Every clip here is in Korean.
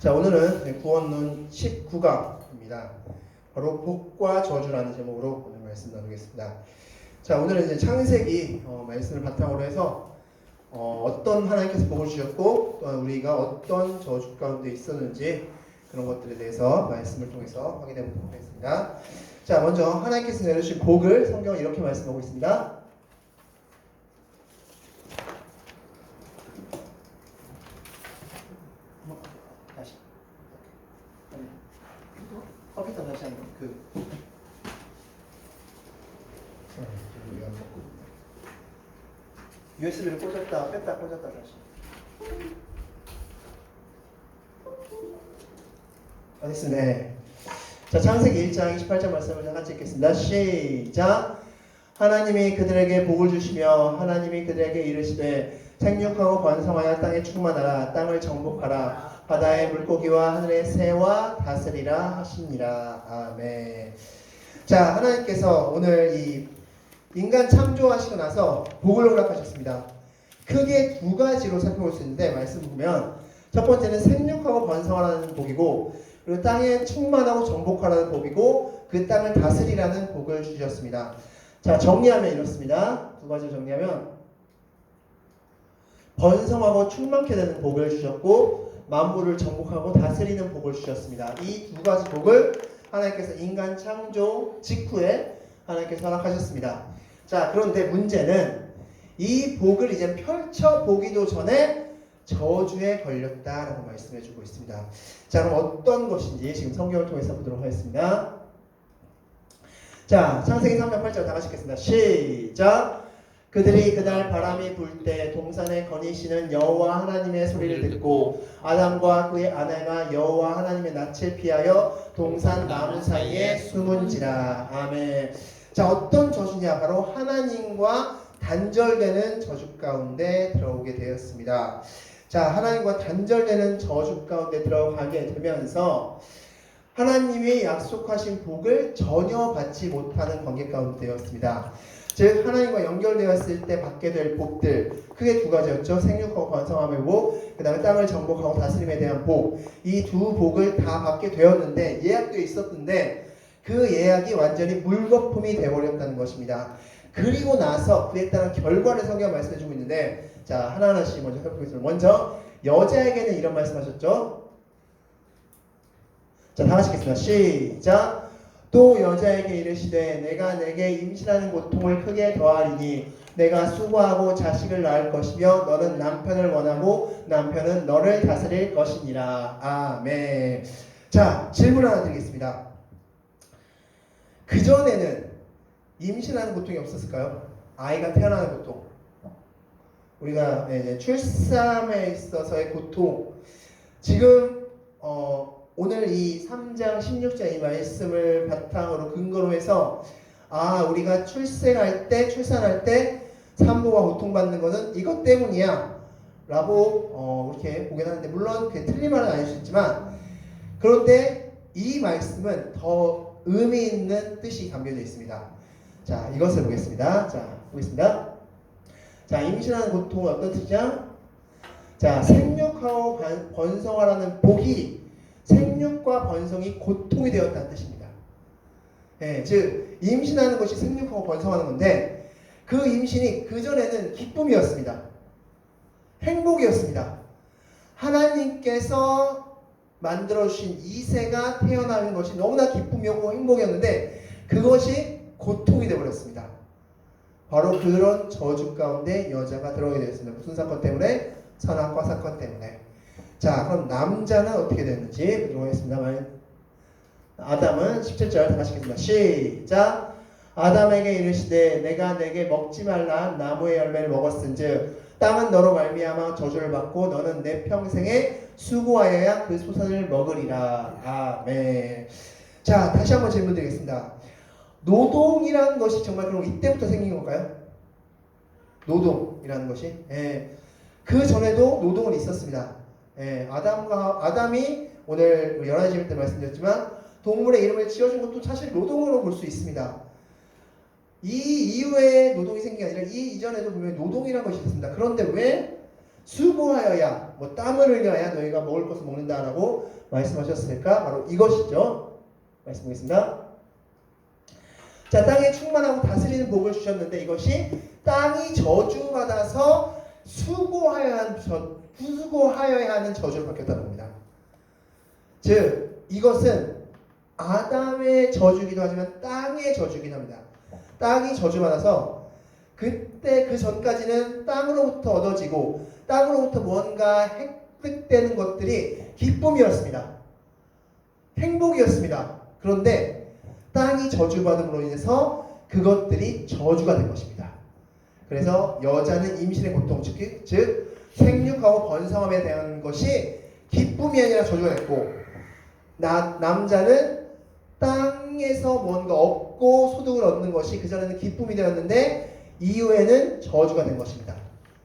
자, 오늘은 구원론 19강입니다. 바로 복과 저주라는 제목으로 오늘 말씀 나누겠습니다. 자, 오늘은 이제 창세기 말씀을 바탕으로 해서 어떤 하나님께서 복을 주셨고 또한 우리가 어떤 저주 가운데 있었는지 그런 것들에 대해서 말씀을 통해서 확인해 보도록 하겠습니다. 자, 먼저 하나님께서 내려주신 복을 성경은 이렇게 말씀하고 있습니다. 컴퓨터 다시 한번 USB를 꽂았다 뺐다 꽂았다 다시 됐습니다. 네. 자, 창세기 1장 28절 말씀을 다 같이 읽겠습니다. 시작. 하나님이 그들에게 복을 주시며 하나님이 그들에게 이르시되 생육하고 번성하여 땅에 충만하라. 땅을 정복하라. 바다의 물고기와 하늘의 새와 다스리라 하시니라. 아멘. 자, 하나님께서 오늘 이 인간 창조하시고 나서 복을 허락하셨습니다. 크게 두 가지로 살펴볼 수 있는데 말씀 보면 첫 번째는 생육하고 번성하라는 복이고 그리고 땅에 충만하고 정복하라는 복이고 그 땅을 다스리라는 복을 주셨습니다. 자, 정리하면 이렇습니다. 두 가지 정리하면 번성하고 충만케 되는 복을 주셨고 만물을 정복하고 다스리는 복을 주셨습니다. 이 두 가지 복을 하나님께서 인간 창조 직후에 하나님께서 허락하셨습니다. 자, 그런데 문제는 이 복을 이제 펼쳐보기도 전에 저주에 걸렸다라고 말씀해주고 있습니다. 자, 그럼 어떤 것인지 지금 성경을 통해서 보도록 하겠습니다. 자, 창세기 3장 8절 다 같이 읽겠습니다. 시작. 그들이 그날 바람이 불 때 동산에 거니시는 여호와 하나님의 소리를 듣고 아담과 그의 아내가 여호와 하나님의 낯을 피하여 동산 나무 사이에 숨은지라. 아멘. 자, 어떤 저주냐? 바로 하나님과 단절되는 저주 가운데 들어오게 되었습니다. 자, 하나님과 단절되는 저주 가운데 들어가게 되면서 하나님이 약속하신 복을 전혀 받지 못하는 관계 가운데 되었습니다. 즉 하나님과 연결되었을 때 받게 될 복들 크게 두 가지였죠. 생육하고 번성함의 복, 그 다음에 땅을 정복하고 다스림에 대한 복. 이 두 복을 다 받게 되었는데 예약되어 있었는데 그 예약이 완전히 물거품이 되어버렸다는 것입니다. 그리고 나서 그에 따른 결과를 성경 말씀해주고 있는데 자, 하나하나씩 먼저 살펴보겠습니다. 먼저 여자에게는 이런 말씀하셨죠. 자, 다 같이 읽겠습니다. 시작. 또 여자에게 이르시되 내가 내게 임신하는 고통을 크게 더하리니 내가 수고하고 자식을 낳을 것이며 너는 남편을 원하고 남편은 너를 다스릴 것이니라. 아멘. 자, 질문 하나 드리겠습니다. 그전에는 임신하는 고통이 없었을까요? 아이가 태어나는 고통. 우리가 이제 출산에 있어서의 고통. 지금 오늘 이 3장 16절 이 말씀을 바탕으로 근거로 해서 우리가 출산할 때 산모가 고통받는 것은 이것 때문이야 라고 이렇게 보긴 하는데 물론 그게 틀린 말은 아닐 수 있지만 그런데 이 말씀은 더 의미 있는 뜻이 담겨져 있습니다. 자, 이것을 보겠습니다. 자, 보겠습니다. 자, 임신하는 고통은 어떤 뜻이냐? 자, 생육하고 번성하라는 복이 생육과 번성이 고통이 되었다는 뜻입니다. 예, 즉 임신하는 것이 생육하고 번성하는 건데 그 임신이 그전에는 기쁨이었습니다. 행복이었습니다. 하나님께서 만들어주신 이새가 태어나는 것이 너무나 기쁨이었고 행복이었는데 그것이 고통이 되어버렸습니다. 바로 그런 저주 가운데 여자가 들어오게 되었습니다. 무슨 사건 때문에? 선악과 사건 때문에. 자, 그럼 남자는 어떻게 되는지 보도록 하겠습니다. 아담은 17절 다 같이 읽겠습니다. 시작. 아담에게 이르시되 내가 내게 먹지 말라 나무의 열매를 먹었은즉 땅은 너로 말미암아 저주를 받고 너는 내 평생에 수고하여야 그 소산을 먹으리라. 아멘. 자, 다시 한번 질문 드리겠습니다. 노동이라는 것이 정말 그럼 이때부터 생긴 건가요? 노동이라는 것이? 예. 그 전에도 노동은 있었습니다. 예, 아담이 오늘 11시 때 말씀드렸지만 동물의 이름을 지어준 것도 사실 노동으로 볼 수 있습니다. 이 이후에 노동이 생긴 게 아니라 이 이전에도 보면 노동이라는 것이 있습니다. 그런데 왜 수고하여야 뭐 땀을 흘려야 너희가 먹을 것을 먹는다라고 말씀하셨을까? 바로 이것이죠. 말씀 보겠습니다. 자, 땅에 충만하고 다스리는 복을 주셨는데 이것이 땅이 저주받아서 수고하여야 하는 저주로 바뀌었다는 겁니다. 즉 이것은 아담의 저주기도 하지만 땅의 저주기도 합니다. 땅이 저주받아서 그때 그 전까지는 땅으로부터 얻어지고 땅으로부터 뭔가 획득되는 것들이 기쁨이었습니다. 행복이었습니다. 그런데 땅이 저주받음으로 인해서 그것들이 저주가 된 것입니다. 그래서 여자는 임신의 고통, 즉 생육하고 번성함에 대한 것이 기쁨이 아니라 저주가 됐고 남자는 땅에서 뭔가 얻고 소득을 얻는 것이 그전에는 기쁨이 되었는데 이후에는 저주가 된 것입니다.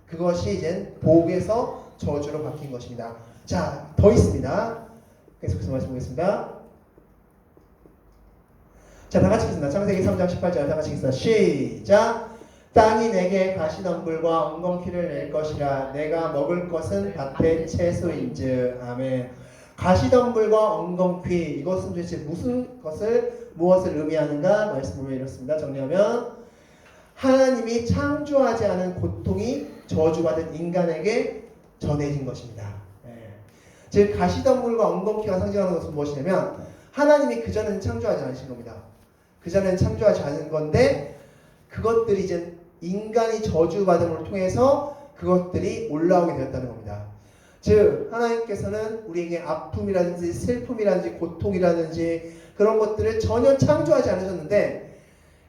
그것이 이제 복에서 저주로 바뀐 것입니다. 자, 더 있습니다. 계속해서 말씀 보겠습니다. 자, 다 같이 읽겠습니다. 창세기 3장 18절 다 같이 읽겠습니다. 시작! 땅이 내게 가시덤불과 엉겅퀴를 낼 것이라 내가 먹을 것은 밭의 채소인즉. 아멘. 가시덤불과 엉겅퀴, 이것은 도대체 무엇을 의미하는가? 말씀 보면 이렇습니다. 정리하면 하나님이 창조하지 않은 고통이 저주받은 인간에게 전해진 것입니다. 즉 가시덤불과 엉겅퀴가 상징하는 것은 무엇이냐면 하나님이 그전에는 창조하지 않으신 겁니다. 그전에는 창조하지 않은 건데 그것들이 이제 인간이 저주받음을 통해서 그것들이 올라오게 되었다는 겁니다. 즉 하나님께서는 우리에게 아픔이라든지 슬픔이라든지 고통이라든지 그런 것들을 전혀 창조하지 않으셨는데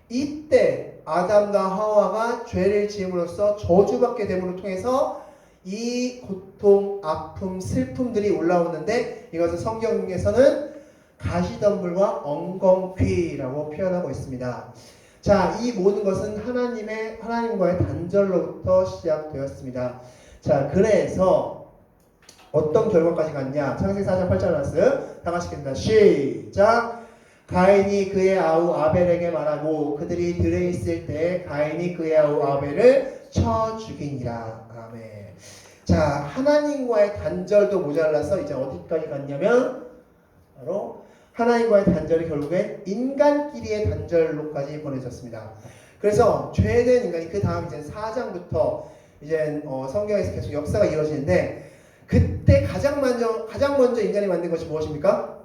이때 아담과 하와가 죄를 지음으로써 저주받게 됨으로 통해서 이 고통, 아픔, 슬픔들이 올라오는데 이것을 성경에서는 가시덤불과 엉겅퀴라고 표현하고 있습니다. 자, 이 모든 것은 하나님과의 단절로부터 시작되었습니다. 자, 그래서 어떤 결과까지 갔냐? 창세기 4장 8절 말씀 다 같이 읽겠습니다. 시작! 가인이 그의 아우 아벨에게 말하고 그들이 들에 있을 때 가인이 그의 아우 아벨을 쳐 죽이니라. 아멘. 자, 하나님과의 단절도 모자라서 이제 어디까지 갔냐면 바로 하나님과의 단절이 결국엔 인간끼리의 단절로까지 번해졌습니다. 그래서 죄된 인간이 그 다음 이제 4장부터 이제 성경에서 계속 역사가 이루어지는데 그때 가장 먼저 인간이 만든 것이 무엇입니까?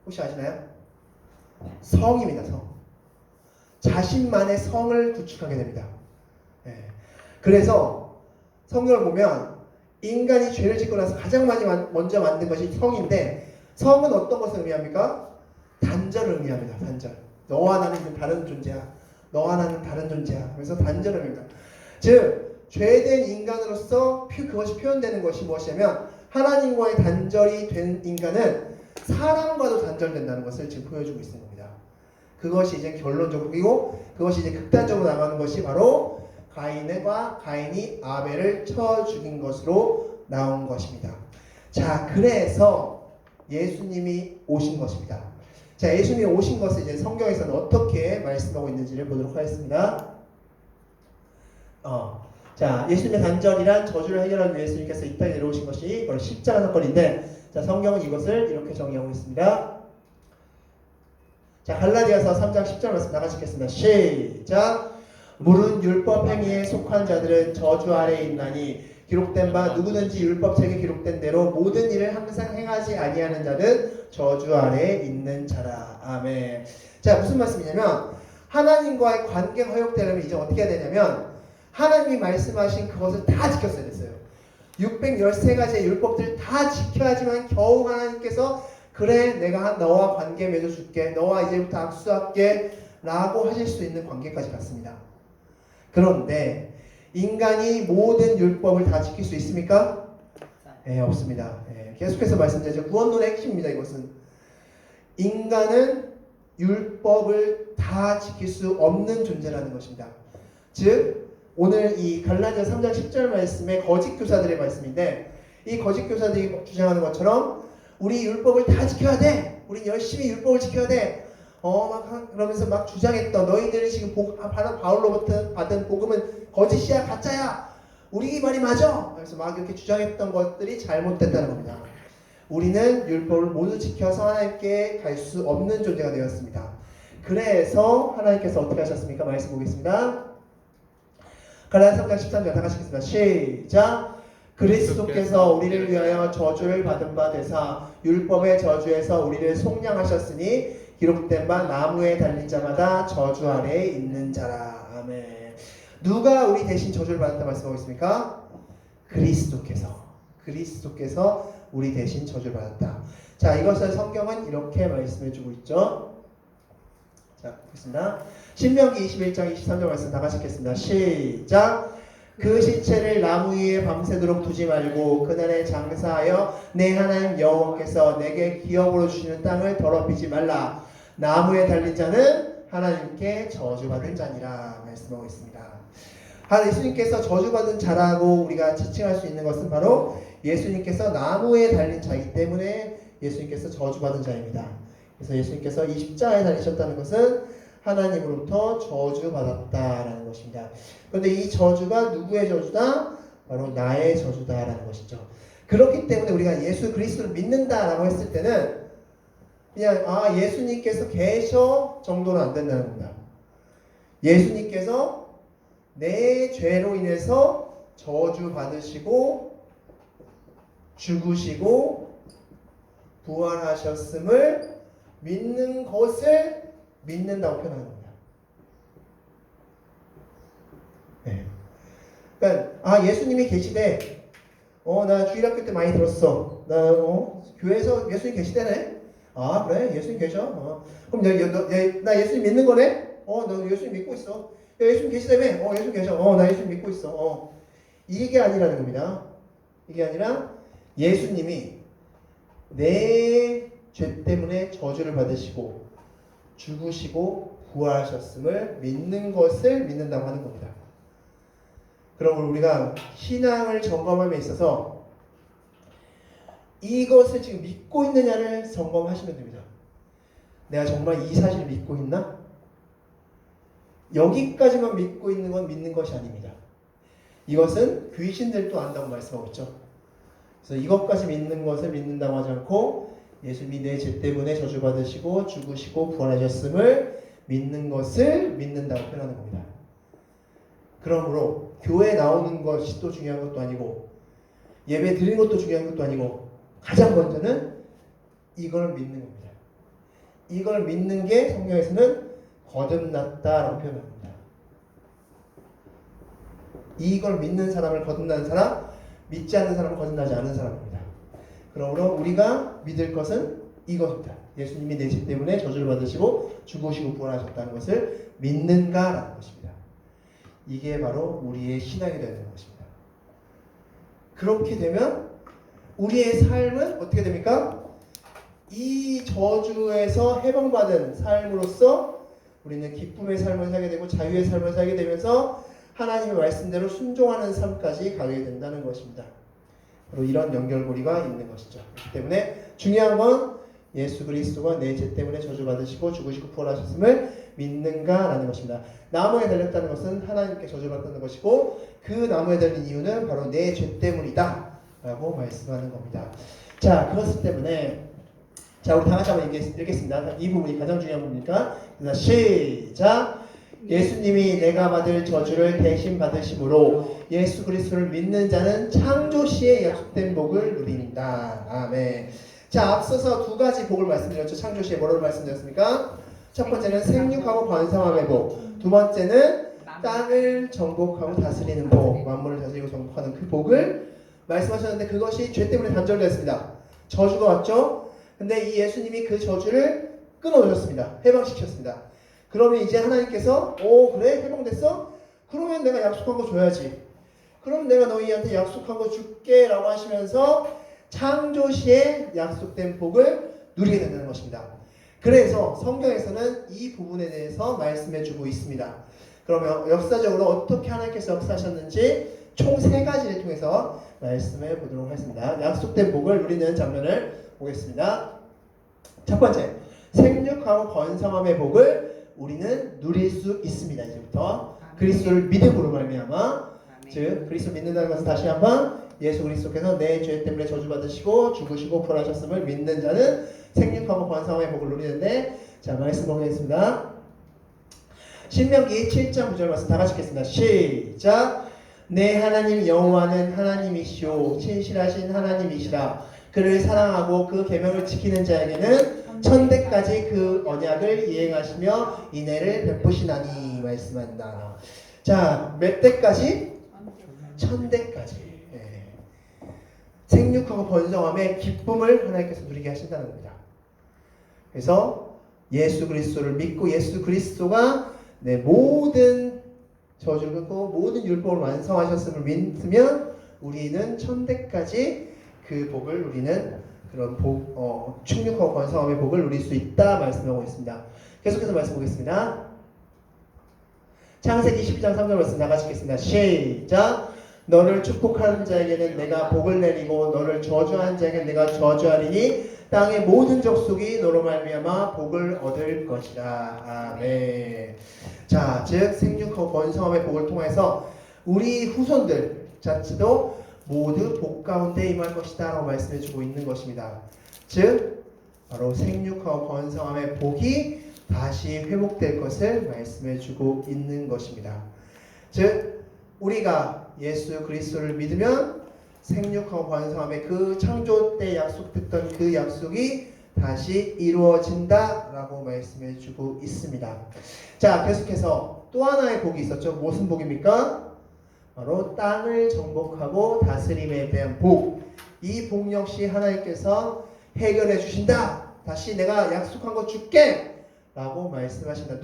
혹시 아시나요? 성입니다. 성. 자신만의 성을 구축하게 됩니다. 그래서 성경을 보면 인간이 죄를 짓고 나서 가장 먼저 만든 것이 성인데 성은 어떤 것을 의미합니까? 단절을 의미합니다. 단절. 너와 나는 이제 다른 존재야. 너와 나는 다른 존재야. 그래서 단절을 의미합니다. 즉 죄된 인간으로서 그것이 표현되는 것이 무엇이냐면 하나님과의 단절이 된 인간은 사람과도 단절된다는 것을 지금 보여주고 있는 겁니다. 그것이 이제 결론적으로 그리고 그것이 이제 극단적으로 나가는 것이 바로 가인이 아벨을 쳐 죽인 것으로 나온 것입니다. 자, 그래서 예수님이 오신 것입니다. 자, 예수님이 오신 것을 이제 성경에서는 어떻게 말씀하고 있는지를 보도록 하겠습니다. 자, 예수님의 단절이란 저주를 해결하기 위해 예수님께서 이 땅에 내려오신 것이 바로 십자가 사건인데, 자, 성경은 이것을 이렇게 정의하고 있습니다. 자, 갈라디아서 3장 10절 말씀 다 같이 읽겠습니다. 시작! 물은 율법 행위에 속한 자들은 저주 아래에 있나니 기록된 바 누구든지 율법책에 기록된 대로 모든 일을 항상 행하지 아니하는 자는 저주 아래에 있는 자라. 아멘. 자, 무슨 말씀이냐면 하나님과의 관계가 회복되려면 이제 어떻게 해야 되냐면 하나님이 말씀하신 그것을 다 지켰어야 됐어요. 613가지의 율법들을 다 지켜야지만 겨우 하나님께서 그래 내가 너와 관계 맺어줄게, 너와 이제부터 악수할게 라고 하실 수 있는 관계까지 갔습니다. 그런데 인간이 모든 율법을 다 지킬 수 있습니까? 네, 없습니다. 계속해서 말씀드리죠. 구원론의 핵심입니다. 이것은 인간은 율법을 다 지킬 수 없는 존재라는 것입니다. 즉 오늘 이 갈라디아 3장 10절 말씀의 거짓 교사들의 말씀인데 이 거짓 교사들이 주장하는 것처럼 우리 율법을 다 지켜야 돼. 우리 열심히 율법을 지켜야 돼. 그러면서 막 주장했던 너희들이 지금 바울로부터 받은 복음은 거짓이야, 가짜야. 우리 말이 맞아. 그래서 막 이렇게 주장했던 것들이 잘못됐다는 겁니다. 우리는 율법을 모두 지켜서 하나님께 갈 수 없는 존재가 되었습니다. 그래서 하나님께서 어떻게 하셨습니까? 말씀 보겠습니다. 갈라디아서 3장 13절 다 같이 읽겠습니다. 시작. 그리스도께서 우리를 위하여 저주를 받은 바 되사 율법의 저주에서 우리를 속량하셨으니 기록된 바 나무에 달린 자마다 저주 아래에 있는 자라. 아멘. 누가 우리 대신 저주를 받았다 말씀하고 있습니까? 그리스도께서 우리 대신 저주를 받았다. 자, 이것을 성경은 이렇게 말씀해 주고 있죠. 자, 보겠습니다. 신명기 21장 23절 말씀 다 같이 읽겠습니다. 시작. 그 시체를 나무 위에 밤새도록 두지 말고 그날에 장사하여 내 하나님 여호와께서 내게 기업으로 주시는 땅을 더럽히지 말라. 나무에 달린 자는 하나님께 저주받은 자니라 말씀하고 있습니다. 예수님께서 저주받은 자라고 우리가 지칭할 수 있는 것은 바로 예수님께서 나무에 달린 자이기 때문에 예수님께서 저주받은 자입니다. 그래서 예수님께서 이 십자가에 달리셨다는 것은 하나님으로부터 저주받았다라는 것입니다. 그런데 이 저주가 누구의 저주다? 바로 나의 저주다라는 것이죠. 그렇기 때문에 우리가 예수 그리스도를 믿는다라고 했을 때는 그냥 예수님께서 계셔 정도는 안 된다는 겁니다. 예수님께서 내 죄로 인해서 저주받으시고 죽으시고 부활하셨음을 믿는 것을 믿는다고 표현하는 겁니다. 네. 그러니까 예수님이 계시대. 나 주일학교 때 많이 들었어. 나 교회에서 예수님 계시대네. 그래? 예수님 계셔? 그럼 나 예수님 믿는 거네? 너 예수님 믿고 있어. 예수님 계시다며? 예수님 계셔. 나 예수님 믿고 있어. 이게 아니라는 겁니다. 이게 아니라 예수님이 내 죄 때문에 저주를 받으시고 죽으시고 부활하셨음을 믿는 것을 믿는다고 하는 겁니다. 그럼 우리가 신앙을 점검함에 있어서 이것을 지금 믿고 있느냐를 점검하시면 됩니다. 내가 정말 이 사실을 믿고 있나? 여기까지만 믿고 있는 건 믿는 것이 아닙니다. 이것은 귀신들도 안다고 말씀하고 있죠. 그래서 이것까지 믿는 것을 믿는다고 하지 않고 예수님이 내 죄 때문에 저주받으시고 죽으시고 부활하셨음을 믿는 것을 믿는다고 표현하는 겁니다. 그러므로 교회에 나오는 것이 또 중요한 것도 아니고 예배 드리는 것도 중요한 것도 아니고 가장 먼저는 이걸 믿는 겁니다. 이걸 믿는 게 성경에서는 거듭났다라고 표현합니다. 이걸 믿는 사람을 거듭나는 사람, 믿지 않는 사람은 거듭나지 않은 사람입니다. 그러므로 우리가 믿을 것은 이것입니다. 예수님이 내 죄 때문에 저주를 받으시고 죽으시고 부활하셨다는 것을 믿는가라는 것입니다. 이게 바로 우리의 신앙이 되어야 되는 것입니다. 그렇게 되면 우리의 삶은 어떻게 됩니까? 이 저주에서 해방받은 삶으로서 우리는 기쁨의 삶을 살게 되고 자유의 삶을 살게 되면서 하나님의 말씀대로 순종하는 삶까지 가게 된다는 것입니다. 바로 이런 연결고리가 있는 것이죠. 그렇기 때문에 중요한 건 예수 그리스도가 내 죄 때문에 저주받으시고 죽으시고 부활하셨음을 믿는가라는 것입니다. 나무에 달렸다는 것은 하나님께 저주받았다는 것이고 그 나무에 달린 이유는 바로 내 죄 때문이다 라고 말씀하는 겁니다. 자, 그렇기 때문에 우리 다 같이 한번 읽겠습니다. 이 부분이 가장 중요한 부분이니까 시작. 예수님이 내가 받을 저주를 대신 받으심으로 예수 그리스도를 믿는 자는 창조 시에 약속된 복을 누립니다. 아멘. 자, 앞서서 두 가지 복을 말씀드렸죠. 창조 시에 뭐라고 말씀드렸습니까? 첫 번째는 생육하고 번성함의 복. 두 번째는 땅을 정복하고 다스리는 복. 만물을 다스리고 정복하는 그 복을 말씀하셨는데 그것이 죄 때문에 단절되었습니다. 저주가 왔죠. 근데 이 예수님이 그 저주를 끊어주셨습니다. 해방시켰습니다. 그러면 이제 하나님께서 그래? 해방됐어? 그러면 내가 약속한 거 줘야지. 그럼 내가 너희한테 약속한 거 줄게 라고 하시면서 창조시에 약속된 복을 누리게 된다는 것입니다. 그래서 성경에서는 이 부분에 대해서 말씀해주고 있습니다. 그러면 역사적으로 어떻게 하나님께서 역사하셨는지 총 3가지를 통해서 말씀해 보도록 하겠습니다. 약속된 복을 누리는 장면을 보겠습니다. 첫 번째, 생육하고 번성함의 복을 우리는 누릴 수 있습니다. 이제부터 그리스도를 믿음으로 말미암아 즉 그리스도 믿는다는 것은 다시 한번 예수 그리스도께서 내 죄 때문에 저주받으시고 죽으시고 부활하셨음을 믿는 자는 생육하고 번성함의 복을 누리는데, 자 말씀 보겠습니다. 신명기 7장 9절 말씀 다 같이 읽겠습니다. 시작. 내 하나님 여호와는 하나님이시오 신실하신 하나님이시라. 그를 사랑하고 그 계명을 지키는 자에게는 천대까지 그 언약을 이행하시며 인애를 베푸시나니 말씀한다. 자, 몇 대까지? 천대까지. 예. 생육하고 번성함의 기쁨을 하나님께서 누리게 하신다는 겁니다. 그래서 예수 그리스도를 믿고 예수 그리스도가 내 모든 저주를 긋고 모든 율법을 완성하셨음을 믿으면 우리는 천대까지 그 복을 누리는 그런 충육하고 번성함의 복을 누릴 수 있다 말씀하고 있습니다. 계속해서 말씀 보겠습니다. 창세기 12장 3절 말씀 나같이 읽겠습니다. 시작. 너를 축복하는 자에게는 내가 복을 내리고 너를 저주하는 자에게는 내가 저주하리니 땅의 모든 족속이 너로 말미암아 복을 얻을 것이다. 아멘. 자, 즉 생육하고 번성함의 복을 통해서 우리 후손들 자체도 모두 복 가운데 임할 것이다 라고 말씀해주고 있는 것입니다. 즉 바로 생육하고 번성함의 복이 다시 회복될 것을 말씀해주고 있는 것입니다. 즉 우리가 예수 그리스도를 믿으면 생육하고 번성함의 그 창조 때 약속됐던 그 약속이 다시 이루어진다 라고 말씀해주고 있습니다. 자, 계속해서 또 하나의 복이 있었죠. 무슨 복입니까? 바로 땅을 정복하고 다스림에 대한 복. 이 복 역시 하나님께서 해결해 주신다. 다시 내가 약속한 거 줄게 라고 말씀하신다.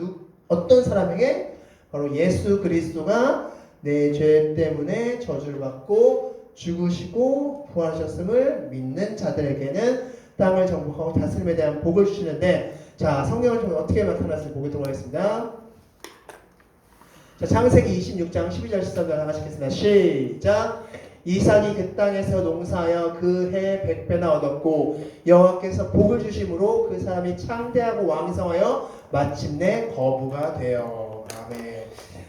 어떤 사람에게? 바로 예수 그리스도가 내 죄 때문에 저주를 받고 죽으시고 부활하셨음을 믿는 자들에게는 땅을 정복하고 다스림에 대한 복을 주시는데, 자 성경을 통해 어떻게 나타났을지 보도록 하겠습니다. 자, 창세기 26장 12절 13절 하나씩 읽겠습니다. 시작. 이삭이 그 땅에서 농사하여 그 해 100배나 얻었고 여호와께서 복을 주심으로 그 사람이 창대하고 왕성하여 마침내 거부가 되어. 아멘.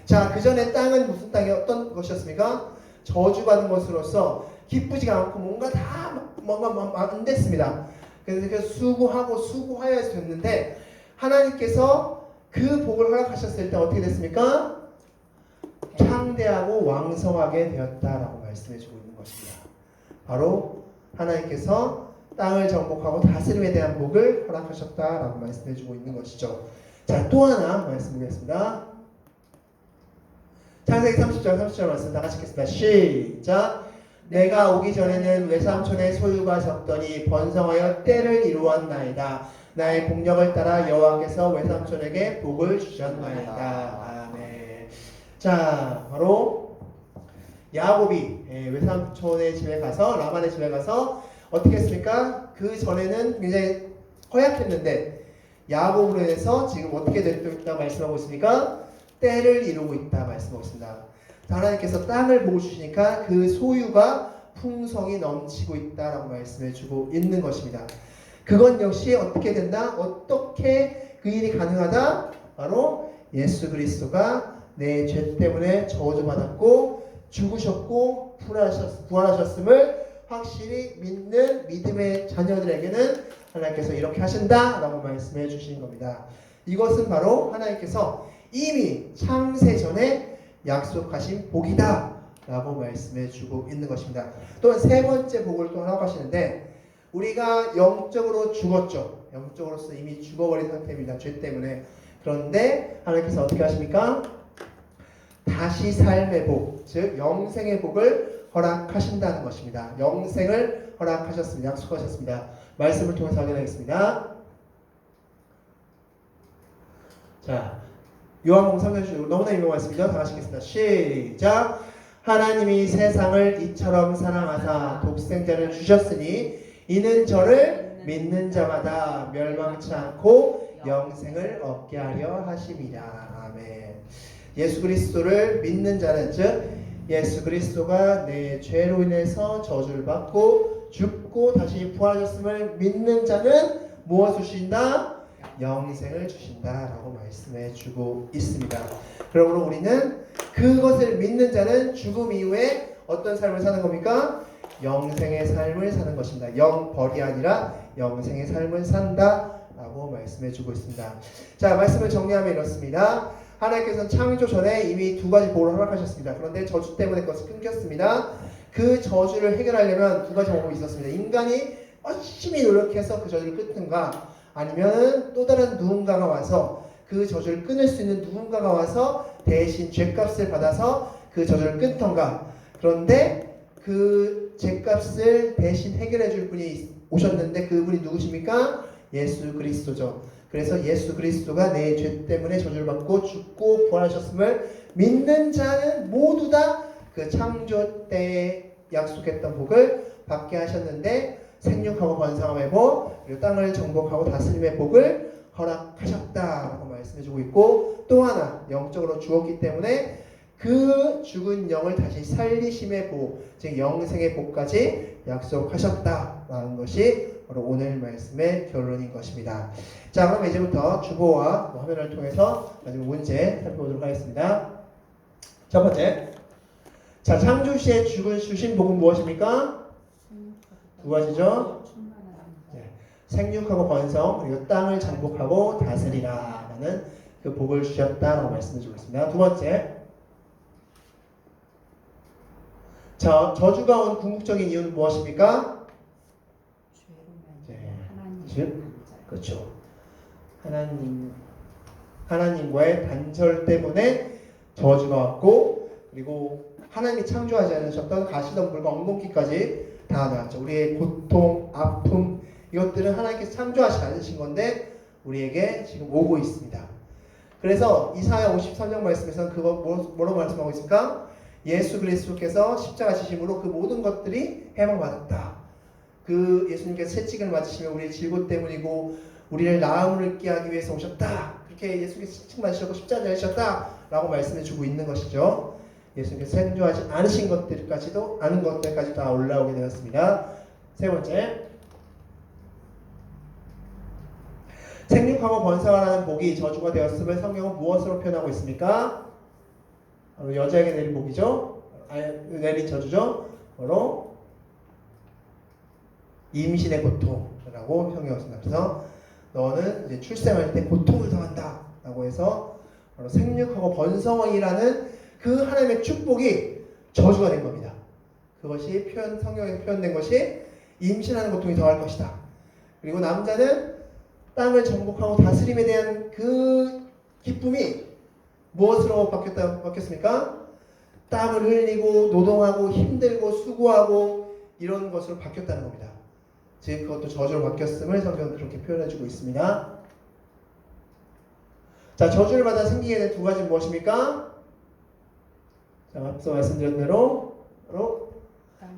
자, 그 전에 땅은 무슨 땅이 어떤 것이었습니까? 저주받은 것으로서 기쁘지가 않고 뭔가 안 됐습니다. 그래서 수고하여서 됐는데 하나님께서 그 복을 허락하셨을 때 어떻게 됐습니까? 창대하고 왕성하게 되었다라고 말씀해주고 있는 것입니다. 바로 하나님께서 땅을 정복하고 다스림에 대한 복을 허락하셨다라고 말씀해주고 있는 것이죠. 자, 또 하나 말씀드리겠습니다. 창세기 30장 30절 말씀 다 같이 읽겠습니다. 시작. 내가 오기 전에는 외삼촌의 소유가 적더니 번성하여 때를 이루었나이다. 나의 공력을 따라 여호와께서 외삼촌에게 복을 주셨나이다. 아멘. 자, 바로 야곱이 외삼촌의 집에 가서 라반의 집에 가서 어떻게 했습니까? 그 전에는 굉장히 허약했는데 야곱으로 인해서 지금 어떻게 됐다고 말씀하고 있습니까? 때를 이루고 있다 말씀하고 있습니다. 하나님께서 땅을 보고 주시니까 그 소유가 풍성이 넘치고 있다라고 말씀해주고 있는 것입니다. 그건 역시 어떻게 된다? 어떻게 그 일이 가능하다? 바로 예수 그리스도가 내 죄 때문에 저주받았고 죽으셨고 부활하셨음을 확실히 믿는 믿음의 자녀들에게는 하나님께서 이렇게 하신다라고 말씀해 주시는 겁니다. 이것은 바로 하나님께서 이미 창세 전에 약속하신 복이다 라고 말씀해 주고 있는 것입니다. 또한 세 번째 복을 또 하라고 하시는데, 우리가 영적으로 죽었죠. 영적으로서 이미 죽어버린 상태입니다. 죄 때문에. 그런데 하나님께서 어떻게 하십니까? 다시 삶의 복, 즉 영생의 복을 허락하신다는 것입니다. 영생을 허락하셨습니다. 약속하셨습니다. 말씀을 통해서 확인하겠습니다. 자, 요한복음 3장 16절 너무나 유명한 말씀이죠. 다 같이 읽겠습니다. 시작. 하나님이 세상을 이처럼 사랑하사 독생자를 주셨으니 이는 저를 믿는 자마다 멸망치 않고 영생을 얻게 하려 하심이라. 아멘. 예수 그리스도를 믿는 자는, 즉 예수 그리스도가 내 죄로 인해서 저주를 받고 죽고 다시 부활하셨음을 믿는 자는 무엇을 주신다? 영생을 주신다라고 말씀해 주고 있습니다. 그러므로 우리는 그것을 믿는 자는 죽음 이후에 어떤 삶을 사는 겁니까? 영생의 삶을 사는 것입니다. 영벌이 아니라 영생의 삶을 산다라고 말씀해 주고 있습니다. 자, 말씀을 정리하면 이렇습니다. 하나님께서는 창조 전에 이미 두 가지 복을 허락하셨습니다. 그런데 저주 때문에 그것이 끊겼습니다. 그 저주를 해결하려면 두 가지 방법이 있었습니다. 인간이 열심히 노력해서 그 저주를 끊든가, 아니면 또 다른 누군가가 와서 그 저주를 끊을 수 있는 누군가가 와서 대신 죗값을 받아서 그 저주를 끊던가. 그런데 그 죗값을 대신 해결해 줄 분이 오셨는데 그분이 누구십니까? 예수 그리스도죠. 그래서 예수 그리스도가 내 죄 때문에 저주를 받고 죽고 부활하셨음을 믿는 자는 모두 다 그 창조 때에 약속했던 복을 받게 하셨는데, 생육하고 번성함의 복, 그리고 땅을 정복하고 다스림의 복을 허락하셨다라고 말씀해주고 있고, 또 하나 영적으로 죽었기 때문에 그 죽은 영을 다시 살리심의 복, 즉 영생의 복까지 약속하셨다라는 것이 바로 오늘 말씀의 결론인 것입니다. 자, 그럼 이제부터 주보와 화면을 통해서 마지막 문제 살펴보도록 하겠습니다. 첫 번째, 자, 창조 시에 주신 복은 무엇입니까? 두 가지죠. 네, 생육하고 번성, 그리고 땅을 정복하고 다스리라라는 그 복을 주셨다라고 말씀해주고 있습니다. 두 번째, 자, 저주가 온 궁극적인 이유는 무엇입니까? 네, 즉, 그렇죠. 하나님과의 단절 때문에 저주가 왔고, 그리고 하나님이 창조하지 않으셨던 가시덤불과 엉겅퀴까지 다 나왔죠. 우리의 고통, 아픔, 이것들은 하나님께서 창조하지 않으신 건데 우리에게 지금 오고 있습니다. 그래서 이사야 53장 말씀에서는 그거 뭐라고 말씀하고 있습니까? 예수 그리스도께서 십자가 지심으로 그 모든 것들이 해방받았다. 그 예수님께서 채찍을 맞으시며 우리의 질고 때문이고 우리를 나음을 있게 하기 위해서 오셨다. 그렇게 예수님께서 채찍 맞으셨고 십자가를 지셨다 라고 말씀해 주고 있는 것이죠. 예수님께서 창조하지 않으신 것들까지도, 아는 것들까지 다 올라오게 되었습니다. 세 번째, 생육하고 번성하라는 복이 저주가 되었음을 성경은 무엇으로 표현하고 있습니까? 바로 여자에게 내린 복이죠. 내린 저주죠. 바로 임신의 고통이라고 형용했습니다. 그래서 너는 이제 출생할 때 고통을 당한다 라고 해서 바로 생육하고 번성이라는 그 하나님의 축복이 저주가 된 겁니다. 그것이 성경에 표현된 것이 임신하는 고통이 더할 것이다. 그리고 남자는 땅을 정복하고 다스림에 대한 그 기쁨이 무엇으로 바뀌었습니까? 땀을 흘리고 노동하고 힘들고 수고하고 이런 것으로 바뀌었다는 겁니다. 즉 그것도 저주로 바뀌었음을 성경은 그렇게 표현해주고 있습니다. 자, 저주를 받아 생기게 된 두 가지는 무엇입니까? 자, 앞서 말씀드린 대로 바로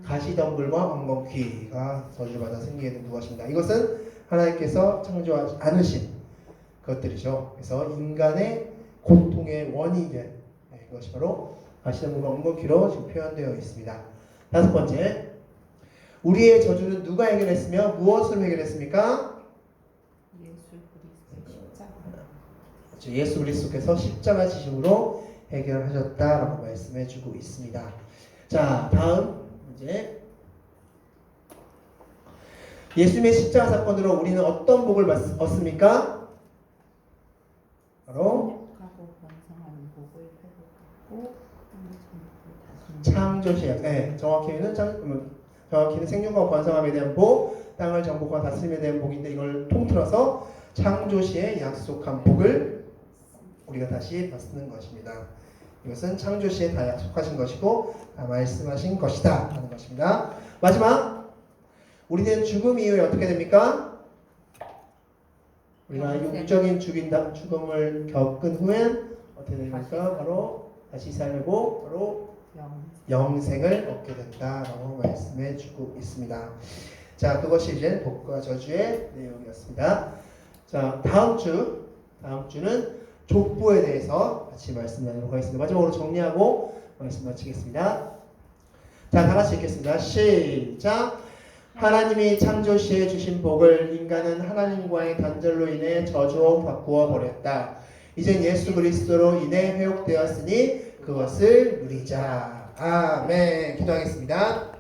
가시덤불과 엉겅퀴가 저주받아 생기게 된 두 가지입니다. 이것은 하나님께서 창조하지 않으신 것들이죠. 그래서 인간의 고통의 원인이 된 이것이 바로 가시덤불과 엉겅퀴로 지금 표현되어 있습니다. 다섯 번째, 우리의 저주는 누가 해결했으며 무엇으로 해결했습니까? 예수 그리스도께서 십자가 지심으로 해결하셨다라고 말씀해주고 있습니다. 자, 다음 문제. 예수님의 십자가 사건으로 우리는 어떤 복을 얻습니까? 바로 창조시약. 네, 정확히는 생육과 번성함에 대한 복, 땅을 정복과 다스림에 대한 복인데 이걸 통틀어서 창조시에 약속한 복을 우리가 다시 받는 것입니다. 이것은 창조시에 다 약속하신 것이고 다 말씀하신 것이다 하는 것입니다. 마지막, 우리는 죽음 이후에 어떻게 됩니까? 우리가 육적인 죽음을 겪은 후엔 어떻게 됩니까? 바로 다시 살고 바로 영생을 얻게 된다라고 말씀해 주고 있습니다. 자, 그것이 이제 복과 저주의 내용이었습니다. 자, 다음 주는 족보에 대해서 같이 말씀 나누도록 하겠습니다. 마지막으로 정리하고 말씀 마치겠습니다. 자, 다 같이 읽겠습니다. 시작. 하나님이 창조 시에 주신 복을 인간은 하나님과의 단절로 인해 저주로 바꾸어 버렸다. 이젠 예수 그리스도로 인해 회복되었으니 그것을 누리자. 아멘. 기도하겠습니다.